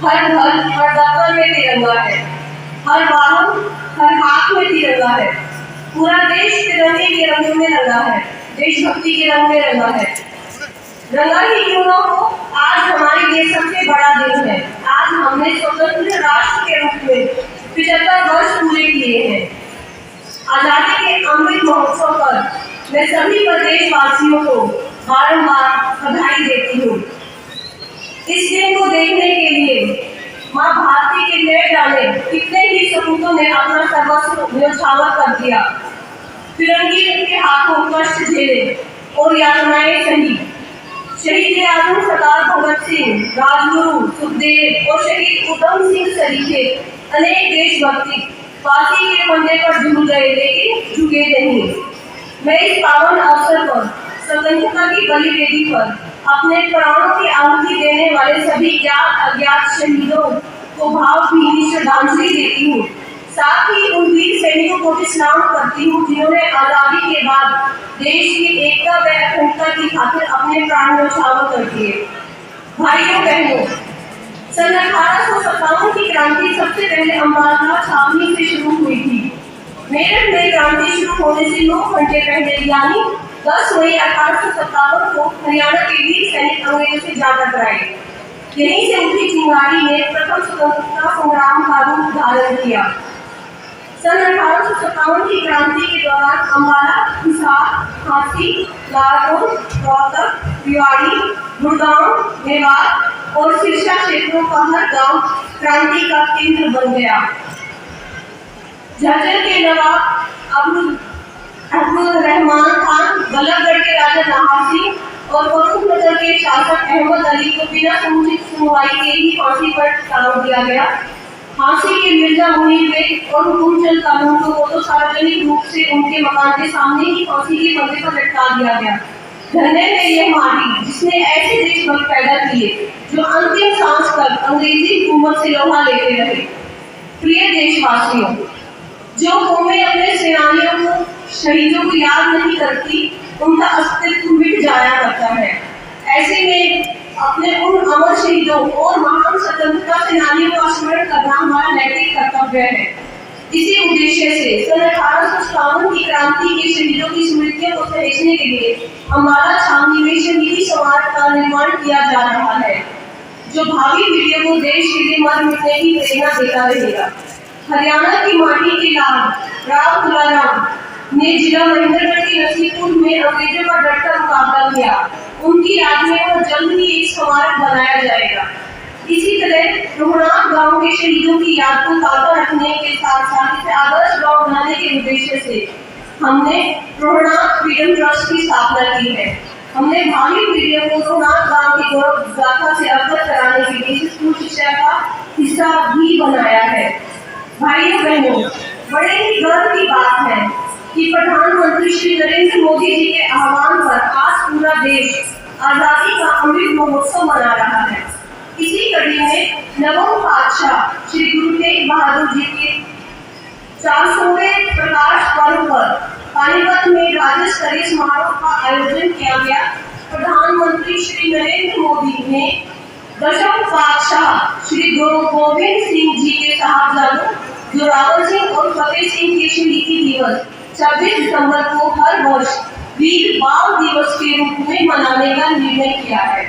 हर घर, हर दफ्तर में तिरंगा है, हर वाहन, हर हाथ में तिरंगा है। पूरा देश तिरंगे के रंगों में रंगा है, देशभक्ति के रंग में रंगा है। रंगा ही क्यों न हो, आज हमारे लिए सबसे बड़ा दिन है। आज हमने स्वतंत्र राष्ट्र के रूप में 75 वर्ष पूरे किए हैं। आजादी के अमृत महोत्सव पर मैं सभी प्रदेशवासियों को बारंबार बधाई देती हूँ। इस दिन को देखने के लिए माँ भारती के नए डाले कितने ही सपूतों ने अपना सर्वस्व न्यौछावर कर दिया। फिरंगी के हाथों कष्ट झेले और यातनाएं सही। शहीद आजम सरदार भगत सिंह, राजगुरु सुखदेव और शहीद उधम सिंह सरीखे अनेक देशभक्ति फांसी के फंदे पर झूल गए, लेकिन झुके नहीं। मैं इस पावन अवसर पर स्वतंत्रता की बलि वेदी पर अपने प्राणों की आहुति देने वाले सभी ज्ञात अज्ञात शहीदों को भावभीनी श्रद्धांजलि देती हूँ। साथ ही उन वीर सैनिकों को भी सलाम करती हूँ जिन्होंने आजादी के बाद देश की एकता व अखंडता की खातिर अपने प्राण न्यौछावर कर दिए। भाइयों बहनों, सन 1857 की क्रांति सबसे पहले अम्बाला छावनी से शुरू हुई थी। मेरठ में क्रांति शुरू होने से 9 घंटे पहले यानी 10 मई 1857 को हरियाणा के वीर सैनिक अंग्रेजों से जा टकराए। यहीं से उनकी चिंगारी ने प्रथम स्वतंत्रता संग्राम का रूप धारण किया। सन 1857 की क्रांति के दौरान अम्बाला, हिसार, झांसी, लालपुर, रोहतक, रेवाड़ी, गुड़गांव, मेवात और सिरसा क्षेत्रों का हर गांव क्रांति का केंद्र बन गया। झज्जर के नवाब अब्दुल रहमान खान, बल्लभगढ़ के राजा नाहर सिंह और फर्रुखनगर के शासक अहमद अली को बिना समुचित सुनवाई के ही फांसी पर टांग दिया गया। झांसी के मिर्जा मुनीर बेग और हुकुमचंद कानूनगो को तो सार्वजनिक रूप से उनके मकान के सामने ही फांसी के फंदे पर लटका दिया गया। धन्य है यह माटी जिसने ऐसे देशभक्त पैदा किए जो अंतिम सांस तक अंग्रेजी हुकूमत से लोहा लेते रहे। प्रिय देशवासियों, जो कौमें अपने सेनानियों को, शहीदों को याद नहीं करती, उनका अस्तित्व मिट जाया करता है। ऐसे में अपने उन अमर शहीदों और महान स्वतंत्रता सेनानियों का स्मरण करना हमारा नैतिक कर्तव्य है। इसी उद्देश्य से सन 1857 की क्रांति के शहीदों की स्मृतियों को सहेजने के लिए अम्बाला छावनी में शहीदी स्मारक का निर्माण किया जा रहा है, जो भावी पीढ़ियों को देश के लिए मर मिटने की प्रेरणा देता रहेगा। हरियाणा की माटी के लाल राव तुलाराम ने जिला महेंद्रगढ़ के नसीबपुर में अंग्रेजों का डटकर मुकाबला किया। उनकी याद में वह जल्द ही एक स्मारक बनाया जाएगा। इसी तरह रोहनाथ गांव के शहीदों की याद को ताजा रखने के साथ साथ इसे आदर्श गांव बनाने के उद्देश्य से हमने रोहनाथ फ्रीडम ट्रस्ट की स्थापना की है। हमने भावी पीढ़ियों को रोहनाथ गांव की गौरव गाथा से अवगत कराने के लिए स्कूल शिक्षा का हिस्सा भी बनाया है। भाइयों बहनों, बड़े ही गर्व की बात है कि प्रधानमंत्री श्री नरेंद्र मोदी जी के आह्वान पर आज पूरा देश आजादी का अमृत महोत्सव मना रहा है। इसी कड़ी में नवम पातशाह श्री गुरु तेग बहादुर जी के 400वें प्रकाश पर्व पर पानीपत में राज्य स्तरीय समारोह का आयोजन किया गया। प्रधानमंत्री श्री नरेंद्र मोदी ने दशम पातशाह श्री गुरु गोविंद सिंह जी के साहबजादों जोरावर सिंह और फतेह सिंह के शहीदी दिवस 26 दिसंबर को हर वर्ष वीर बाल दिवस के रूप में मनाने का निर्णय किया है।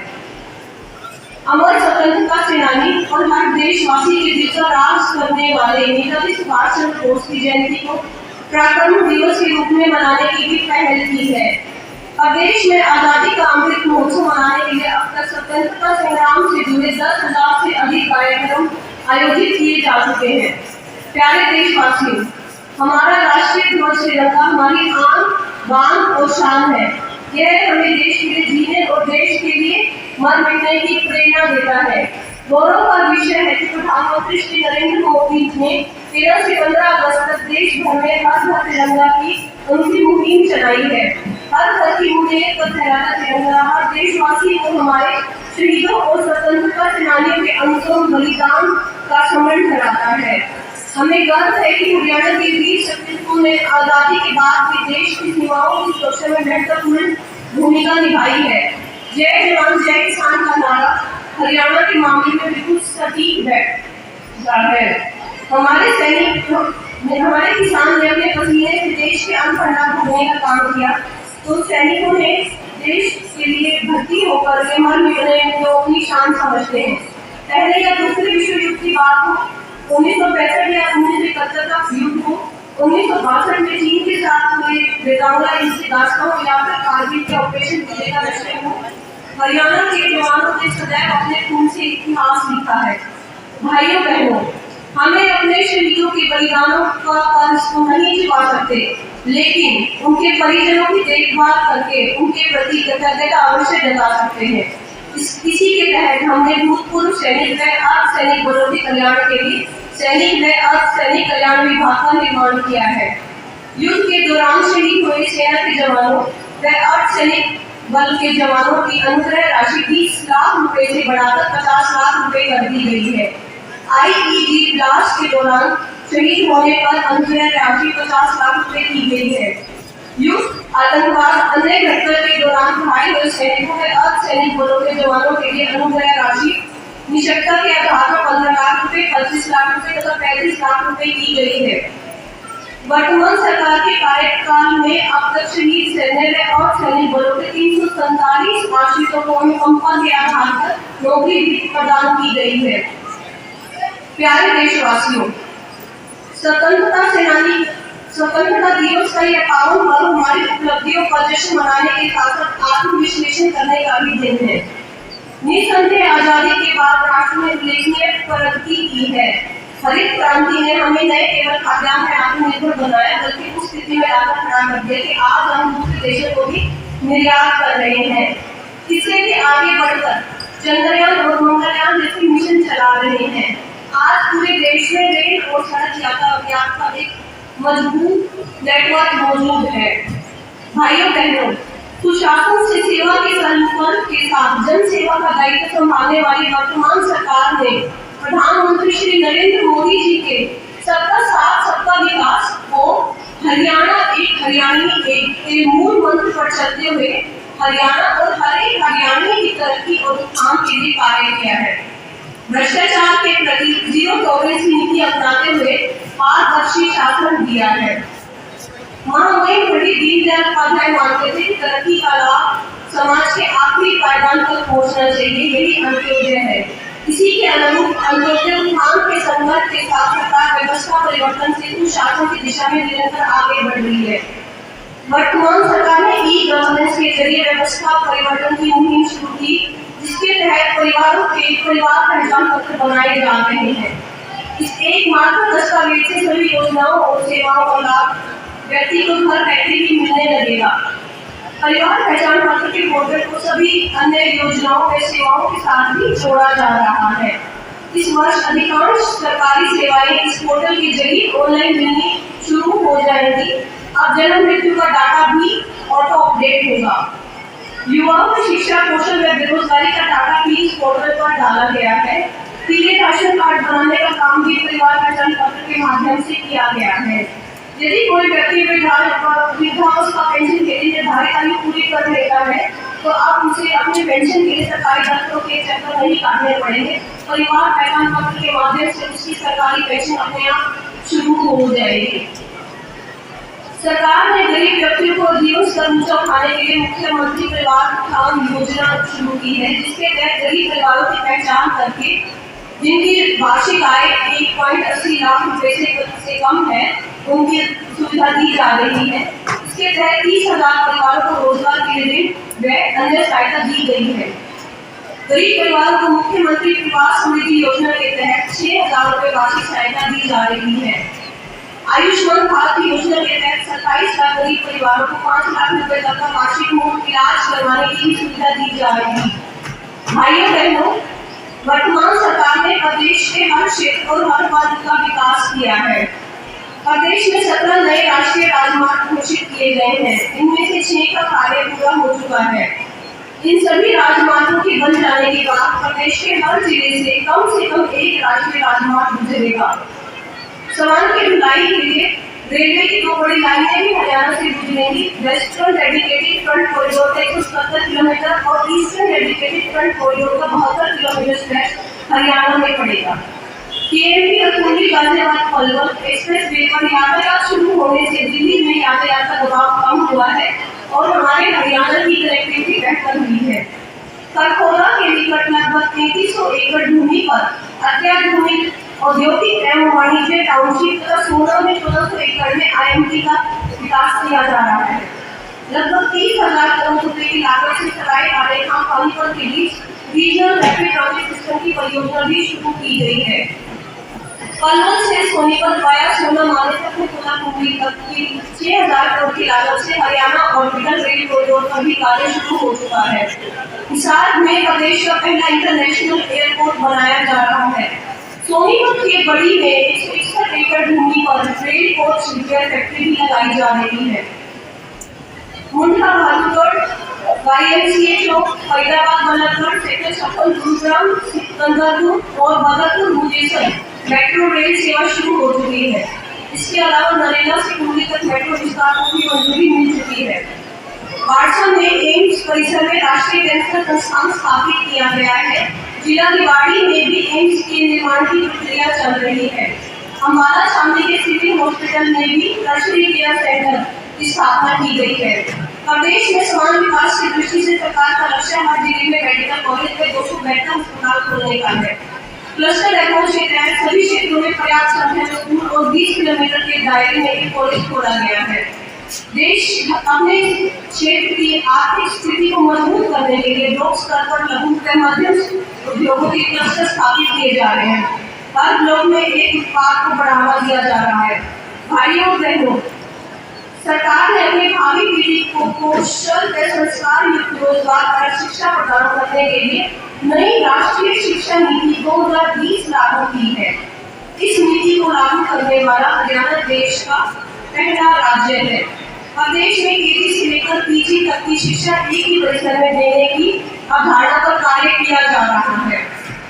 अमर स्वतंत्रता सेनानी और हर देशवासी के दिल का राज करने वाले नेताजी सुभाष चंद्र बोस की जयंती को पराक्रम दिवस के रूप में मनाने की भी पहल की है। प्रदेश में आजादी का अमृत महोत्सव मनाने के लिए अब तक स्वतंत्रता संग्राम से जुड़े 10,000 से अधिक कार्यक्रम आयोजित किए जा चुके हैं। प्यारे देशवासियों, हमारा राष्ट्रीय ध्वज तिरंगा हमारी आन, बान और शान है। यह हमें देश के लिए जीने और देश के लिए मर मिटने की प्रेरणा देता है। गौरव का विषय है कि प्रधानमंत्री श्री नरेंद्र मोदी ने 13 से 15 अगस्त तक देश भर में हर घर तिरंगा की उनकी मुहिम चलाई है। हर घर की मुहिम पर फहराता तिरंगा हर देशवासी को हमारे शहीदों और स्वतंत्रता सेनानियों के अनुपम बलिदान का स्मरण कराता है। हमें गर्व है कि हरियाणा के वीर सपूतों ने आजादी के बाद भी देश की सीमाओं की सुरक्षा में महत्वपूर्ण भूमिका निभाई है। जय जवान जय किसान का नारा हरियाणा के मामले में बिल्कुल सटीक है। हमारे किसान ने अपने पसीने से देश के अन्न भंडार भरने का काम किया, तो सैनिकों ने देश के लिए भर्ती होकर के मर मिटने को अपनी शान समझते हैं। पहले या दूसरे विश्व युद्ध की बात हो, 1965 या 1971 का युद्ध हो, 1962 में चीन के साथ हुए बेतांगा युद्ध की दास्तां हो, या फिर कारगिल के ऑपरेशन विजय का लक्ष्य हो, हरियाणा के जवानों ने सदैव अपने खून से इतिहास लिखा है। भाइयों बहनों, हमें अपने शहीदों के बलिदानों का कर्ज तो नहीं चुका सकते, लेकिन उनके परिजनों की देखभाल करके उनके प्रति कृतज्ञता अवश्य जता सकते हैं। इसी के तहत हमने भूतपूर्व सैनिक व अर्धसैनिक बलों के कल्याण के लिए सैनिक व अर्धसैनिक कल्याण विभाग का निर्माण किया है। युद्ध के दौरान शहीद हुए सेना के जवानों व अर्धसैनिक बल के जवानों की अनुग्रह राशि 20 लाख रुपए से बढ़ाकर 50 लाख रुपए कर दी गई है। IED ब्लास्ट के दौरान शहीद होने पर अनुग्रह राशि 50 लाख रुपए की गई है। युद्ध, आतंकवाद, अन्य घटना के दौरान घायल हुए सैनिकों व अर्धसैनिक बलों के जवानों के लिए अनुग्रह राशि निष्ठा के आधार पर 15 लाख रुपए, 25 लाख रुपए तथा 35 लाख रुपए की गई है। वर्तमान सरकार के कार्यकाल में अब तक शहीद सैन्य व अर्धसैनिक बलों के 347 आश्रितों को अनुकंपा के आधार पर नौकरी प्रदान की गई है। प्यारे देशवासियों, स्वतंत्रता दिवस का यह पावन पर्व हमारी उपलब्धियों का जश्न मनाने के साथ साथ आत्मविश्लेषण करने का भी दिन है। निसंदेह आजादी के बाद राष्ट्र ने उल्लेखनीय प्रगति की है। हरित क्रांति ने हमें न केवल खाद्यान्न में आत्मनिर्भर बनाया, बल्कि उस स्थिति में लाकर खड़ा कर दिया कि आज हम दूसरे देशों को भी निर्यात कर रहे हैं। इससे भी आगे बढ़कर चंद्रयान और मंगलयान जैसे मिशन चला रहे हैं। आज पूरे देश में रेल और सड़क यातायात का एक मजबूत नेटवर्क मौजूद है। भाइयों बहनों, सुशासन से सेवा के संकल्प के साथ जन सेवा का दायित्व संभालने वाली वर्तमान सरकार ने प्रधानमंत्री श्री नरेंद्र मोदी जी के सबका साथ सबका विकास को हरियाणा एक हरियाणी एक के मूल मंत्र पर चलते हुए हरियाणा और हर एक हरियाणी की तरक्की और उत्थान के लिए कार्य किया है। भ्रष्टाचार के प्रति जीरो टॉलरेंस नीति अपनाते हुए पारदर्शी शासन दिया है। महामहिम पंडित दीनदयाल उपाध्याय मानते थे कि तरक्की का लाभ समाज के आखिरी पायदान तक पहुंचना चाहिए, यही अंत्योदय है। इसी के अनुरूप अंत्योदय उत्थान के संघर्ष के साथ सरकार व्यवस्था परिवर्तन से सुशासन की दिशा में निरंतर आगे बढ़ रही है। वर्तमान सरकार ने ई-गवर्नेंस के जरिए व्यवस्था परिवर्तन की मुहिम शुरू की, जिसके तहत परिवारों के परिवार पहचान पत्र बनाए जा रहे हैं। इस एकमात्र दस्तावेज से सभी योजनाओं और सेवाओं का लाभ व्यक्ति को घर बैठे ही मिलने लगेगा। परिवार पहचान पत्र के पोर्टल को सभी अन्य योजनाओं व सेवाओं के साथ भी जोड़ा जा रहा है। इस वर्ष अधिकांश सरकारी सेवाएं इस पोर्टल के जरिए ऑनलाइन मिलनी शुरू हो जाएंगी। अब जन्म मृत्यु का डाटा भी ऑटो अपडेट होगा। युवाओं में शिक्षा, कौशल व बेरोजगारी का डाटा भी इस पोर्टल पर डाला गया है। पीले राशन कार्ड बनाने का काम भी परिवार पहचान पत्र के माध्यम से किया गया है। यदि कोई व्यक्ति वृद्धावस्था पेंशन के लिए निर्धारित आयु पूरी कर लेता है, तो अब उसे अपने पेंशन के लिए सरकारी दफ्तरों के चक्कर नहीं काटने पड़ेंगे। परिवार पहचान पत्र के माध्यम से उसकी सरकारी पेंशन अपने आप शुरू हो जाएगी। सरकार ने गरीब व्यक्तियों को जीवन स्तर ऊंचा उठाने के लिए मुख्यमंत्री परिवार उत्थान योजना शुरू की है, जिसके तहत गरीब परिवारों की पहचान करके जिनकी वार्षिक आय 1.80 लाख रुपए से कम है, उनकी सुविधा दी जा रही है। इसके तहत 30,000 परिवारों को रोजगार के ऋण व अन्य सहायता दी गई है। गरीब परिवारों को मुख्यमंत्री प्रवास समृद्धि योजना के तहत 6,000 रुपए वार्षिक सहायता दी जा रही है। आयुष्मान भारत योजना के तहत 27 लाख गरीब परिवारों को 5 लाख रुपए तक का वार्षिक मुफ्त इलाज करवाने की सुविधा दी जा रही है। भाइयों बहनों, वर्तमान सरकार ने प्रदेश के हर क्षेत्र और हर वर्ग का विकास किया है। प्रदेश में 17 नए राष्ट्रीय राजमार्ग घोषित किए गए हैं। इनमें से 6 का कार्य पूरा हो चुका है। इन सभी राजमार्गों के बन जाने के बाद प्रदेश के हर जिले से कम एक राष्ट्रीय राजमार्ग गुजरेगा। सड़क की ढुलाई के लिए रेलवे की 2 बड़ी लाइनें भी हरियाणा से गुजरेंगी। वेस्टर्न डेडिकेटेड फ्रंट कॉरिडोर का 177 किलोमीटर और ईस्टर्न डेडिकेटेड फ्रंट कॉरिडोर का 72 किलोमीटर स्ट्रेच हरियाणा में पड़ेगा। KMP Ratauli Ghaziabad Palwal express way पर यातायात शुरू होने से दिल्ली में यातायात का दबाव कम हुआ है और हमारे हरियाणा की कनेक्टिविटी बेहतर हुई है। करखोदा के निकट लगभग 3300 एकड़ भूमि पर अत्याधुनिक औद्योगिक एवं वाणिज्य टाउनशिप तथा सोना में 1400 एकड़ में आईएमटी का विकास किया जा रहा है। लगभग 30,000 करोड़ रुपए की लागत से सराय आरेखा पानीपत के बीच रीजनल रैपिड ट्रांजिट सिस्टम की परियोजना भी शुरू की गई है। पलवल से सोनीपत वाया सोना मार्ग तक कोलाकुंडी तक की 6000 करोड़ की लागत से हरियाणा ऑर्बिटल रेल कॉरिडोर का भी कार्य शुरू हो चुका है। हिसार में प्रदेश का पहला इंटरनेशनल एयरपोर्ट बनाया जा रहा है। सोनीपत के बड़ी में 161 एकड़ भूमि पर रेल कोच रिपेयर फैक्ट्री भी लगाई जा रही है। मुंडा भालूगढ़ वाईएमसीए चौक फरीदाबाद बल्लभगढ़ सेक्टर 56 गुरुग्राम सिकंदरपुर और भगतपुर मुजेसर मेट्रो रेल सेवा शुरू हो चुकी है। इसके अलावा नरेला से कुंडली तक मेट्रो विस्तार को भी मंजूरी मिल चुकी है। बाड़सा में एम्स परिसर में राष्ट्रीय कैंसर संस्थान स्थापित किया गया है। जिला निवाड़ी में भी एम्स के निर्माण की प्रक्रिया चल रही है। अम्बाला शामली के सिविल हॉस्पिटल में भी टर्शरी केयर सेंटर की स्थापना की गई है। प्रदेश में समान विकास की दृष्टि से सरकार का लक्ष्य हर जिले में मेडिकल कॉलेज में 200 बेड का अस्पताल खोलने का है। क्लस्टर अप्रोच के तहत सभी क्षेत्रों में पर्याप्त संख्या में स्कूल और 20 किलोमीटर के दायरे में एक कॉलेज खोला गया है। देश अपने क्षेत्र की आर्थिक स्थिति को मजबूत करने के लिए ब्लॉक स्तर पर लघु व मध्यम उद्योगों के क्लस्टर स्थापित किए जा रहे हैं। हर ब्लॉक में एक उत्पाद को बढ़ावा दिया जा रहा है। भाइयों और बहनों, सरकार ने अपनी भावी पीढ़ी को कौशल व संस्कार युक्त रोजगार और शिक्षा प्रदान करने के लिए नई राष्ट्रीय शिक्षा नीति 2020 लागू की है। इस नीति को लागू करने वाला हरियाणा देश का पहला राज्य है। प्रदेश में केजी से लेकर पीजी तक की शिक्षा एक ही परिसर में देने की अवधारणा पर कार्य किया जा रहा है।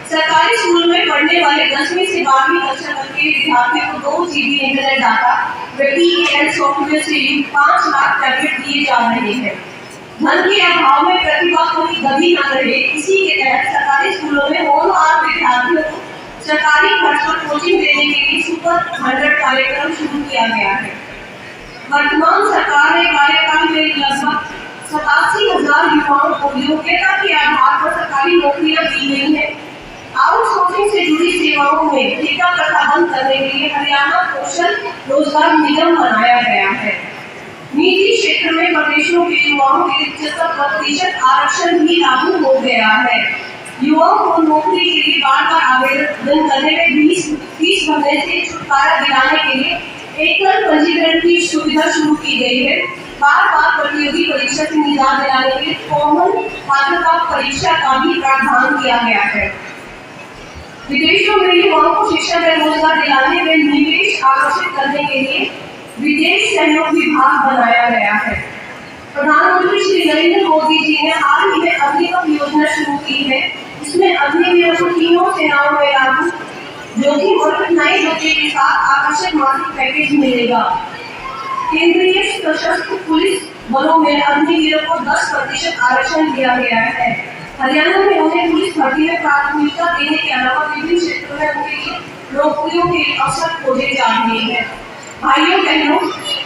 सरकारी स्कूल में पढ़ने वाले 10वीं से 12वीं कक्षा तक के विद्यार्थियों को 2 GB इंटरनेट डाटा व PEL सॉफ्टवेयर से युक्त 5 लाख टैबलेट दिए जा रहे हैं। धन के अभाव में प्रतिभा को दबी न रहे, इसी के तहत सरकारी स्कूलों में होनहार विद्यार्थियों को सरकारी खर्च पर कोचिंग देने के लिए सुपर 100 कार्यक्रम शुरू किया गया है। वर्तमान सरकार ने कार्यकाल में लगभग 87,000 युवाओं को योग्यता के आधार पर सरकारी नौकरियां दी गई है। आउटसोर्सिंग से जुड़ी सेवाओं में ठेका प्रथा बंद करने के लिए हरियाणा कौशल रोजगार निगम बनाया गया है। निजी क्षेत्र में प्रदेशों के युवाओं के लिए 75% आरक्षण भी लागू हो गया है। युवाओं को नौकरी के लिए बार-बार आवेदन करने में फीस भरने से छुटकारा दिलाने के लिए एकल पंजीकरण की सुविधा शुरू की गई है। बार-बार प्रतियोगी परीक्षा से निजात दिलाने के लिए कॉमन पात्रता परीक्षा का भी प्रावधान किया गया है। विदेशों में युवाओं को शिक्षा व रोजगार दिलाने व निवेश आकर्षित करने के लिए विदेश सहयोग विभाग बनाया गया है। प्रधानमंत्री श्री नरेंद्र मोदी जी ने हाल ही में अग्निपथ योजना शुरू की है। इसमें अग्निवीरों को तीनों सेनाओं में लागू जोखिम और कठिनाई भत्ते के साथ आकर्षक मासिक पैकेज मिलेगा। केंद्रीय सशस्त्र पुलिस बलों में अग्निवीरों को 10% आरक्षण दिया गया है। हरियाणा में उन्हें पुलिस भर्ती में प्राथमिकता देने के अलावा विभिन्न क्षेत्रों में उनके लिए नौकरियों के अवसर खोजे जा रहे हैं। भाइयों बहनों,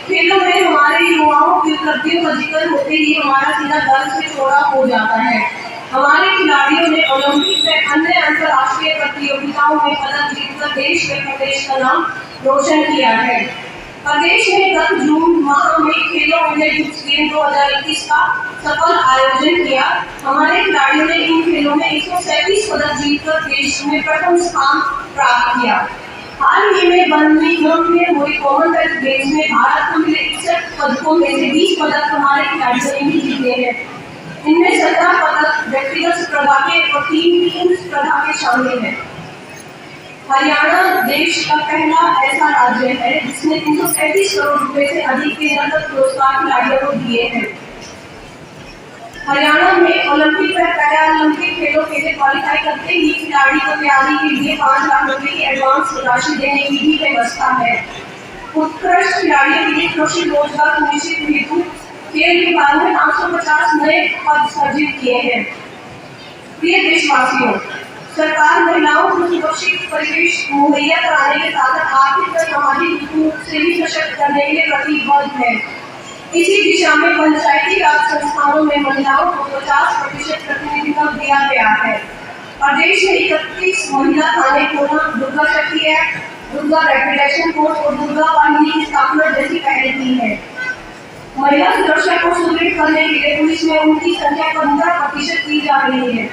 खेलों में हमारे युवाओं की उपलब्धियों का जिक्र होते ही हमारा सीधा दर्द से चौड़ा हो जाता है। हमारे खिलाड़ियों ने ओलंपिक व अन्य अंतर्राष्ट्रीय प्रतियोगिताओं में पदक जीतकर देश व प्रदेश का नाम रोशन किया है। प्रदेश में गत जून माह में खेलो इंडिया यूथ गेम 2021 का सफल आयोजन किया। हमारे खिलाड़ियों ने इन खेलों में 137 पदक जीतकर देश में प्रथम स्थान प्राप्त किया। हाल ही में बर्मिंघम में हुए कॉमनवेल्थ गेम्स में भारत को मिले 61 पदकों में से 20 पदक हमारे खिलाड़ियों ने ही जीते हैं। इनमें 17 पदक व्यक्तिगत स्पर्धा के और 3 टीम स्पर्धा के शामिल हैं। हरियाणा देश का पहला ऐसा राज्य है जिसने 335 करोड़ रुपए से अधिक के नकद पुरस्कार खिलाड़ियों को दिए हैं। हरियाणा में ओलंपिक व पैरालंपिक खेलों के लिए क्वालिफाई करते ही खिलाड़ी को तैयारी के लिए 5 लाख रुपए की एडवांस राशि देने की भी व्यवस्था है। उत्कृष्ट खिलाड़ियों के लिए कौशल रोजगार सुनिश्चित हेतु खेल विभाग ने 550 नए पद सृजित किए हैं। प्रिय देशवासियों, सरकार महिलाओं को सुरक्षित परिवेश मुहैया कराने के साथ आर्थिक और सामाजिक रूप से भी सशक्त करने के लिए प्रतिबद्ध है। इसी दिशा में पंचायती राज संस्थानों में महिलाओं को 50% प्रतिनिधित्व दिया गया है। प्रदेश में 31 महिला थाने खोलना, दुर्गा शक्ति एक्ट, दुर्गा रेपुटेशन कोड और दुर्गा वाहिनी की स्थापना जैसी पहल की है। महिला सुरक्षा को सुदृढ़ करने के लिए पुलिस में उनकी संख्या 15% की जा रही है।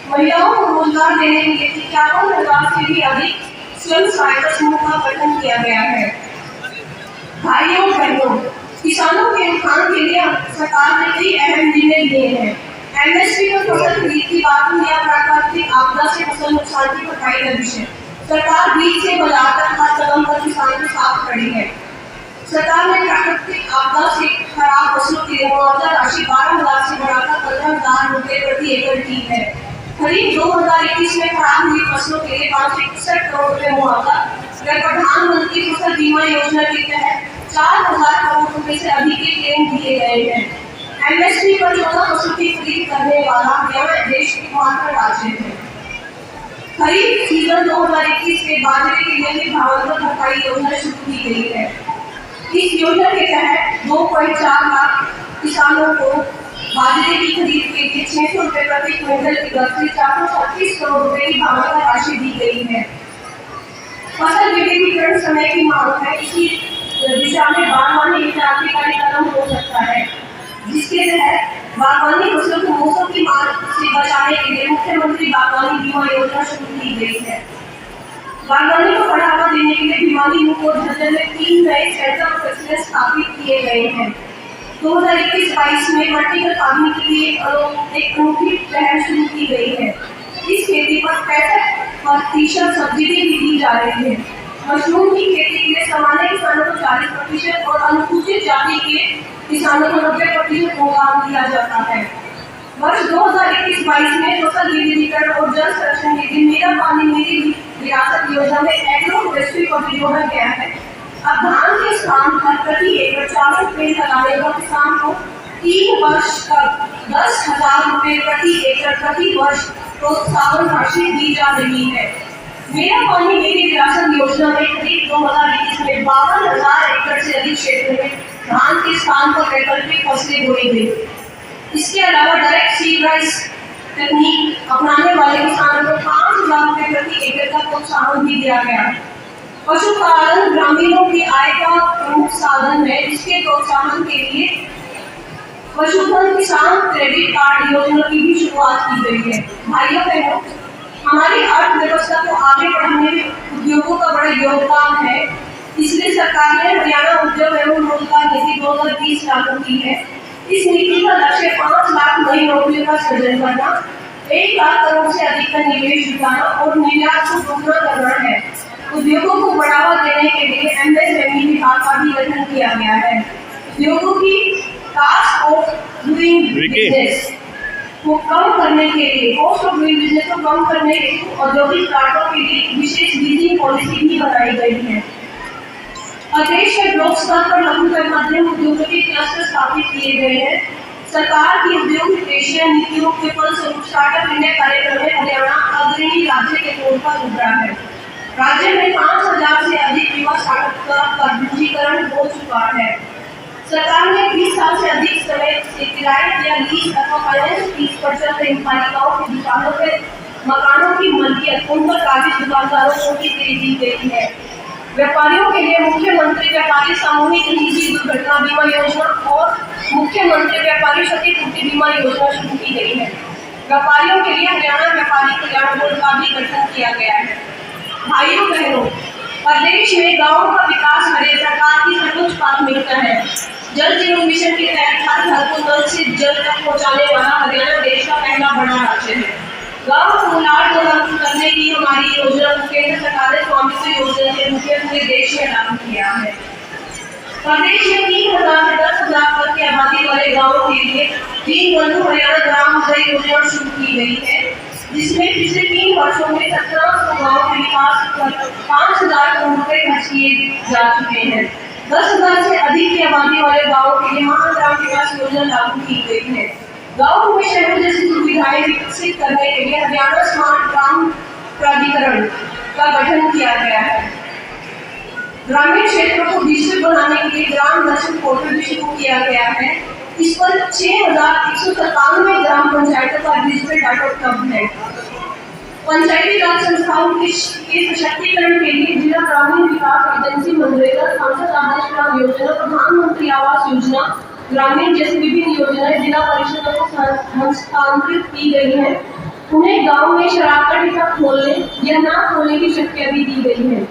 महिलाओं को रोजगार देने के लिए 51,000 से भी अधिक स्वयं सहायता समूह का गठन किया गया है। भाइयों बहनों, किसानों के उत्थान के लिए सरकार ने कई अहम निर्णय लिए हैं। एमएसपी पर फसल खरीद की बात हुई या प्राकृतिक आपदा से फसल नुकसान की भरपाई का विषय, सरकार बीज से बाजार तक हर कदम पर किसान के साथ खड़ी है। सरकार ने प्राकृतिक आपदा से खराब फसलों की मुआवजा राशि 12,000 से बढ़ाकर 15,000 रुपए प्रति एकड़ की है। खरीफ 2021 में खराब हुई फसलों के लिए 561 करोड़ रुपए मुआवजा व प्रधानमंत्री फसल बीमा योजना के तहत 4,000 करोड़ रुपए से अधिक के क्लेम दिए गए हैं। एमएसपी पर 14 फसल की खरीद करने वाला हरियाणा देश एकमात्र राज्य है। खरीफ सीजन 2021 के बाजरे के लिए भावांतर भरपाई योजना शुरू की गई है। इस योजना के तहत 2.4 लाख किसानों को बाजरे की खरीद के लिए 600 रुपए प्रति क्विंटल की दर से 436 करोड़ रुपए की भावांतर राशि दी गई है। फसल विविधीकरण समय की मांग है, इसी दिशा में बागवानी एक क्रांतिकारी कदम हो सकता है, जिसके तहत बागवानी फसलों को मौसम की मांग से बचाने के लिए मुख्यमंत्री बागवानी बीमा योजना शुरू की गई है। बागवानी को बढ़ावा देने के लिए भिवानी को झज्जर में 3 नए सेंटर ऑफ एक्सीलेंस स्थापित किए गए हैं। 2021-22 में वर्टिकल फार्मिंग के लिए एक अनूठी पहल शुरू की गई है। इस खेती पर 65% सब्सिडी भी दी जा रही है। मशरूम की खेती के लिए सामान्य किसानों को 40% और अनुसूचित जाति के किसानों को 90% अनुदान दिया जाता है। वर्ष 2021-22 में फसल विविधीकरण और जल संरक्षण के लिए मेरा पानी मेरी विरासत योजना में एग्रो फॉरेस्ट्री को भी जोड़ा गया है। अब धान के स्थान पर प्रति एकड़ 400 पेड़ लगाने पर किसान को 3 वर्ष तक 10,000 रुपए प्रति एकड़ प्रति वर्ष प्रोत्साहन राशि दी जा रही है। मेरा पानी मेरी विरासत योजना में खरीफ 2021 में 52,000 एकड़ से अधिक क्षेत्र में धान के स्थान पर वैकल्पिक फसलें बोई गई। इसके अलावा डायरेक्ट सीड राइस तकनीक अपनाने वाले किसानों को 5,000 रुपए प्रति एकड़ का प्रोत्साहन भी दिया गया। पशुपालन ग्रामीणों की आय का प्रमुख साधन है, इसके प्रोत्साहन के लिए पशुधन किसान क्रेडिट कार्ड योजना की भी शुरुआत की गई है। भाइयों बहनों, हमारी अर्थव्यवस्था को आगे बढ़ाने में उद्योगों का बड़ा योगदान है, इसलिए सरकार ने हरियाणा उद्योग एवं रोजगार नीति 2020 लागू की है। इस नीति का लक्ष्य 5 लाख नई नौकरियों का सृजन करना, 1 लाख करोड़ से अधिक का निवेश जुटाना और निर्यात को दोगुना करना है। उद्योगों को बढ़ावा देने के लिए एमएसएमई विभाग का भी गठन किया गया है। उद्योगों की कॉस्ट ऑफ डूइंग बिजनेस को कम करने के लिए औद्योगिक काटों के लिए विशेष लीजिंग पॉलिसी भी बनाई गई है। प्रदेश में ब्लॉक स्तर पर लघु व मध्यम उद्योगों के क्लस्टर स्थापित किए गए हैं। सरकार की उद्योग एशिया नीतियों के फलस्वरूप स्टार्टअप इंडिया कार्यक्रम में हरियाणा अग्रणी राज्य के तौर पर उभरा है। राज्य में 5,000 से अधिक युवा स्टार्टअप का पंजीकरण हो चुका है। सरकार ने 20 साल से अधिक समय से किराए या लीज अथवा फाइनेंस फीस पर चल रही पालिकाओं की दुकानों पर मकानों की मलकियत उन पर काबिज दुकानदारों को भी दे दी गई है। व्यापारियों के लिए मुख्यमंत्री व्यापारी सामूहिक निजी दुर्घटना बीमा योजना और मुख्यमंत्री व्यापारी क्षतिपूर्ति बीमा योजना शुरू की गई है। व्यापारियों के लिए हरियाणा व्यापारी कल्याण बोर्ड का भी गठन किया गया है। भाइयों बहनों, प्रदेश में गाँव का विकास हमारी सरकार की सर्वोच्च प्राथमिकता है। जल जीवन मिशन के तहत हर घर को नल से जल तक पहुँचाने वाला हरियाणा देश का पहला बड़ा राज्य है। गाँव को लाभ करने की हमारी योजना को केंद्र सरकार ने स्वामित्व योजना के रूप में पूरे देश में लागू किया है। प्रदेश में 3,000 से 10,000 तक की आबादी वाले गाँवों के लिए दीनबंधु हरियाणा ग्राम उदय योजना शुरू की गई है, जिसमें पिछले 3 वर्षों में 1700 गाँव के विकास पर 5,000 करोड़ रुपए खर्च किए जा चुके हैं। 10,000 से अधिक की आबादी वाले गाँवों के लिए महाग्राम विकास योजना लागू की गई है। गाँव में शहरों जैसी सुविधाएं विकसित करने के लिए हरियाणा स्मार्ट ग्राम प्राधिकरण का गठन किया गया है। ग्रामीण क्षेत्रों को डिजिटल बनाने के लिए ग्राम दर्शन पोर्टल भी शुरू किया गया है। इस पर 6,197 ग्राम पंचायतों का डिजिटल डाटा उपलब्ध है। पंचायती राज संस्थाओं के सशक्तिकरण के लिए जिला ग्रामीण विकास एजेंसी मनरेगा, सांसद आदर्श ग्राम योजना, प्रधानमंत्री आवास योजना, ग्रामीण जैसी विभिन्न योजनाएं जिला परिषदों को हस्तांतरित की गई है। उन्हें गांव में शराब का ठेका खोलने या न खोलने की शक्ति भी दी गई है।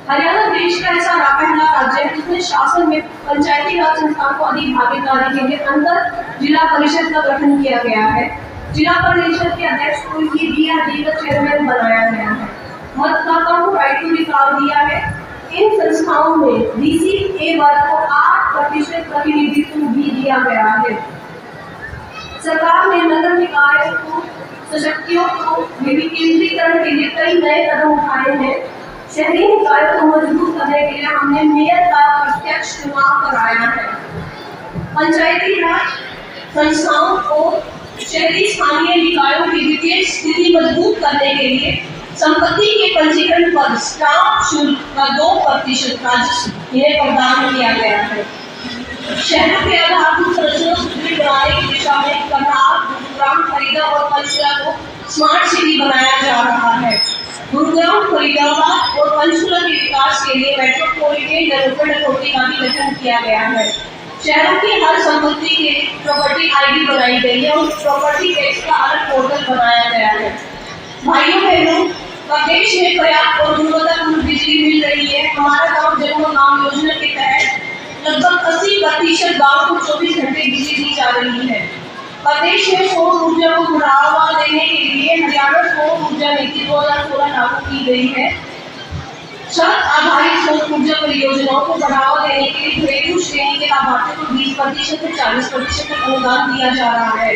हरियाणा देश का ऐसा पहला राज्य है जिसमें शासन में पंचायती राज संस्थाओं को अधिक भागीदारी के लिए अंदर जिला परिषद का गठन किया गया है। जिला परिषद के अध्यक्ष को ही DRD का चेयरमैन बनाया गया है। मतदाताओं को राइट टू रिकॉल दिया है। इन संस्थाओं में BC वर्ग को 8% प्रतिनिधित्व भी दिया गया है। सरकार ने नगर निकाय को सशक्तियों को विकेंद्रीकरण के लिए कई नए कदम उठाए हैं। शहरी निकायों को मजबूत करने के लिए हमने मेयर का प्रत्यक्ष चुनाव कराया है। पंचायती राज संस्थाओं को शहरी स्थानीय निकायों की वित्तीय स्थिति मजबूत करने के लिए संपत्ति के पंजीकरण पर स्टाम्प शुल्क का 2% राजस्व इन्हें प्रदान किया गया है। शहरों के आधारभूत संरचना सुदृढ़ बनाने की दिशा में करनाल, गुरुग्राम, फरीदाबाद और पंचकुला को स्मार्ट सिटी बनाया जा रहा है। गुरुग्राम, फरीदाबाद और पंचकुला के विकास के लिए मेट्रोपॉलिटन डेवलपमेंट अथॉरिटी का भी गठन किया गया है। शहरों की हर संपत्ति के प्रॉपर्टी ID बनाई गई है और प्रॉपर्टी टैक्स का अलग पोर्टल बनाया गया है। भाइयों बहनों, प्रदेश में पर्याप्त और गुणवत्तापूर्ण बिजली मिल रही है। हमारा गाँव जन्म गाँव योजना के तहत लगभग 80% गाँव को 24 घंटे बिजली दी जा रही है। प्रदेश में सौर ऊर्जा को बढ़ावा देने के लिए हरियाणा सौर ऊर्जा नीति 2016 लागू की गई है। छत आधारित सौर ऊर्जा परियोजनाओं को बढ़ावा देने के लिए घरेलू श्रेणी के लाभार्थियों को 20% से 40% तक अनुदान दिया जा रहा है।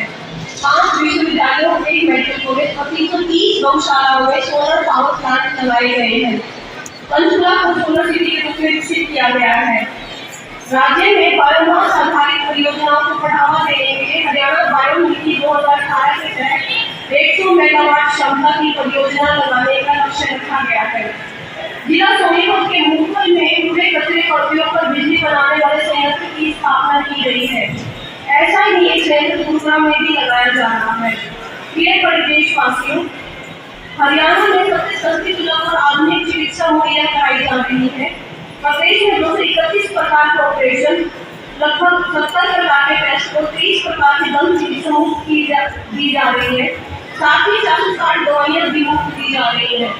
5 विश्वविद्यालयों, 1 मेडिकल कॉलेज और 330 गौशालाओं में सोलर पावर प्लांट लगाए गए हैं। पंचकुला को सोलर सिटी के रूप में विकसित किया गया है। राज्य में बायोमास आधारित परियोजनाओं को बढ़ावा देने के लिए हरियाणा बायो नीति 2018 के तहत 100 मेगावाट क्षमता की परियोजना लगाने का लक्ष्य रखा गया है। जिला सोनीपत के मुखल में कूड़े कचरे का उपयोग कर बिजली बनाने वाले संयंत्र की स्थापना की गई है। ऐसा ही एक संयंत्र गुरुग्राम में भी लगाया जा रहा है। प्रिय प्रदेशवासियों, हरियाणा में सबसे सस्ती सुलभ और आधुनिक चिकित्सा मुहैया कराई जा रही है। प्रदेश में 231 प्रकार के ऑपरेशन, लगभग 70 प्रकार के टेस्ट और 30 प्रकार की दंत चिकित्सा मुफ्त दी जा रही है। साथ ही 460 दवाइयां भी मुफ्त दी जा रही है।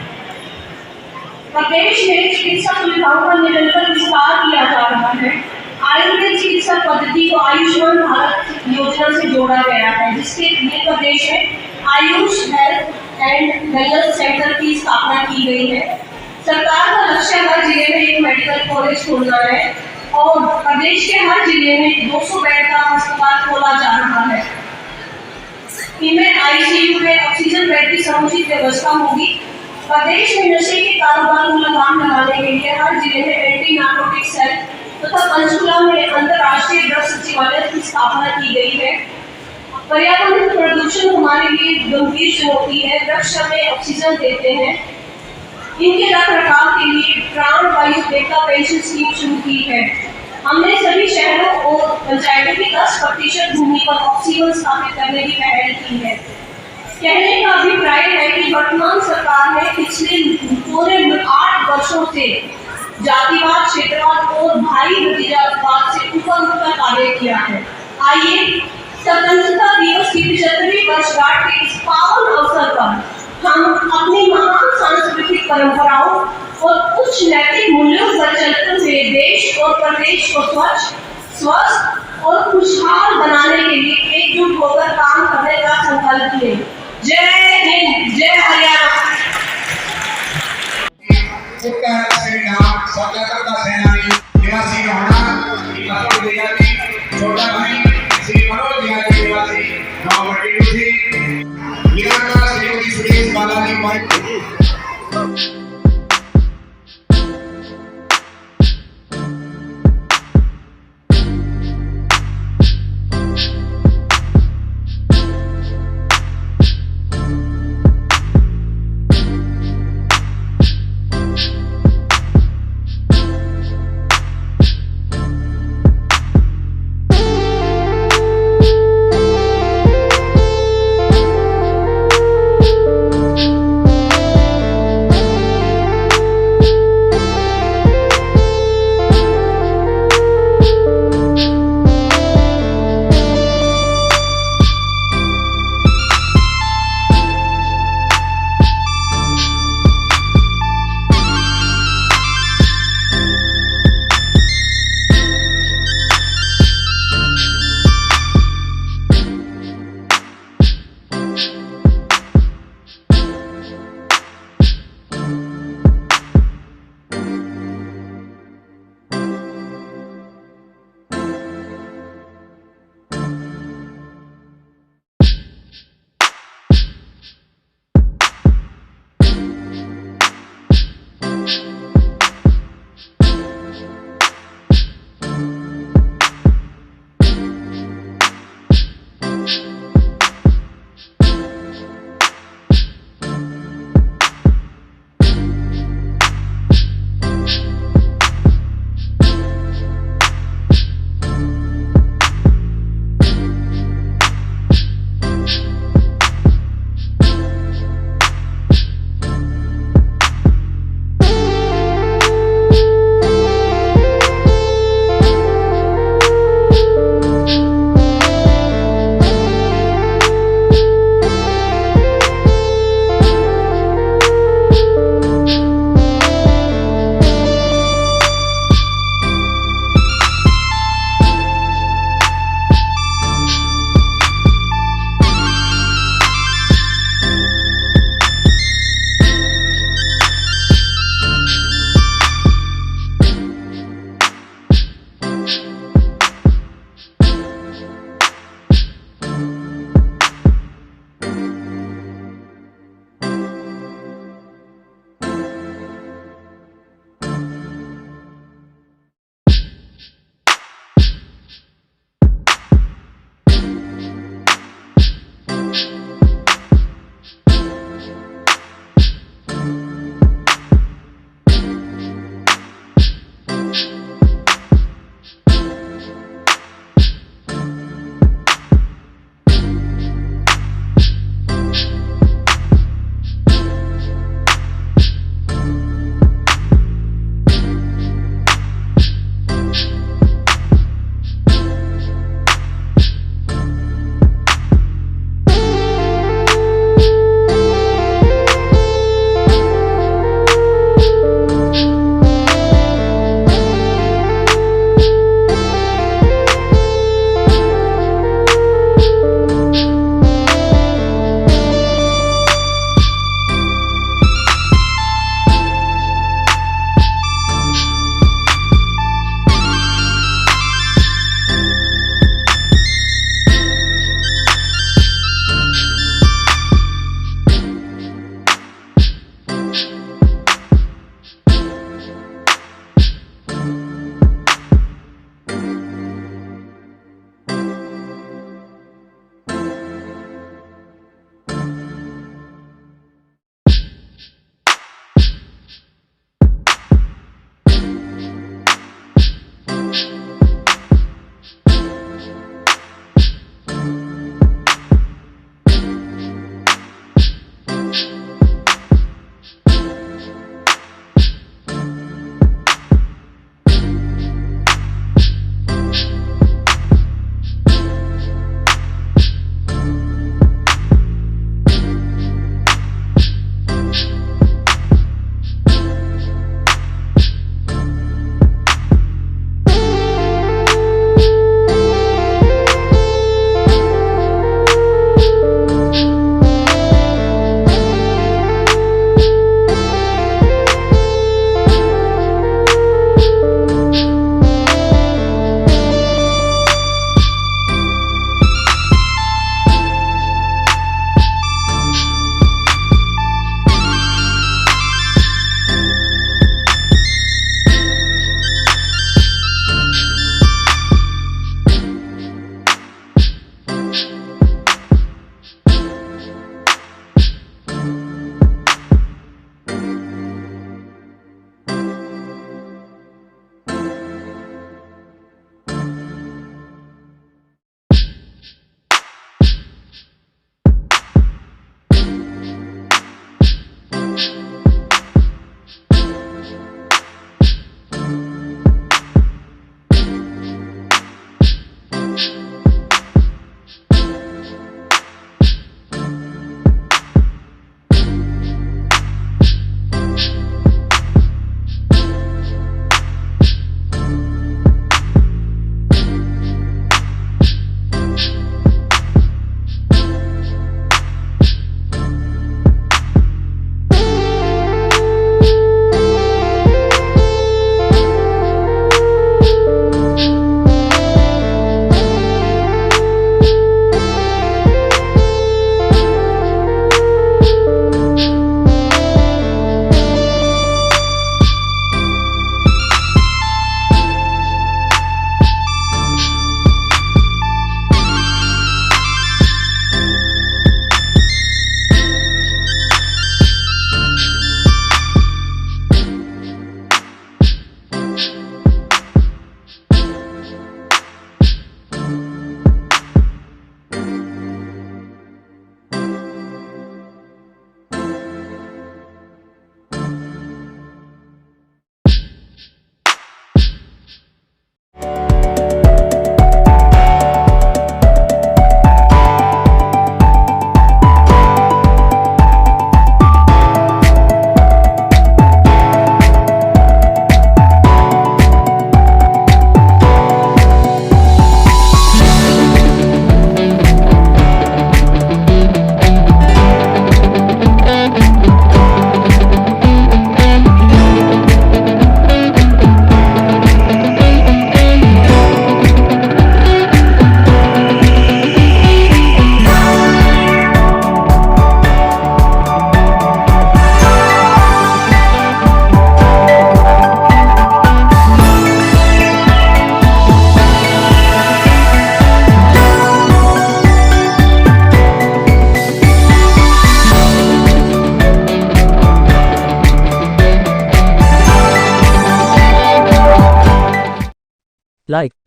प्रदेश में चिकित्सा सुविधाओं का निरंतर विस्तार किया जा रहा है। आयुर्वेद चिकित्सा पद्धति को आयुष्मान भारत योजना से जोड़ा गया है, जिसके लिए प्रदेश में Ayush health and wellness centre की स्थापना की गई है। सरकार का लक्ष्य हर जिले में एक मेडिकल कॉलेज खोलना है और प्रदेश के हर जिले में 200 बेड का अस्पताल खोला जा रहा है। इनमें ICU में ऑक्सीजन बेड की समुचित व्यवस्था होगी। प्रदेश में नशे के कारोबार को लगाम लगाने के लिए हर जिले में एंटी नार्कोटिक सेल तथा पंचकुला में अंतर्राष्ट्रीय ड्रग सचिवालय की स्थापना की गई है। पर्यावरण प्रदूषण हमारे लिए गंभीर चुनौती है। वृक्ष हमें ऑक्सीजन देते हैं। इनके रख रखाव के लिए प्राण वायु देवता पेंशन स्कीम शुरू की है। हमने सभी शहरों और पंचायतों की 10% भूमि पर ऑक्सीजन स्थापित करने की पहल की है। कहने का अभिप्राय है कि वर्तमान सरकार ने पिछले पूरे 8 वर्षों से जातिवाद, क्षेत्रवाद और भाई भतीजावाद से ऊपर उठकर कार्य किया है। आइए स्वतंत्रता दिवस की 75वीं वर्षगांठ के इस पावन अवसर पर हम अपनी महान सांस्कृतिक परंपराओं और उच्च नैतिक मूल्यों पर चलते हुए देश और प्रदेश को स्वच्छ, स्वस्थ और खुशहाल बनाने के लिए एकजुट होकर काम करने का संकल्प लें। जय हिंद, जय हरियाणा। स्वतंत्रता सेनानी निवासी छोटा भाई श्री मनोज बिहारी निवासी गाँव श्रीमती सुरेश बालाजी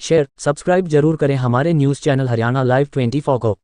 शेयर सब्सक्राइब जरूर करें हमारे न्यूज़ चैनल हरियाणा लाइव 24 को।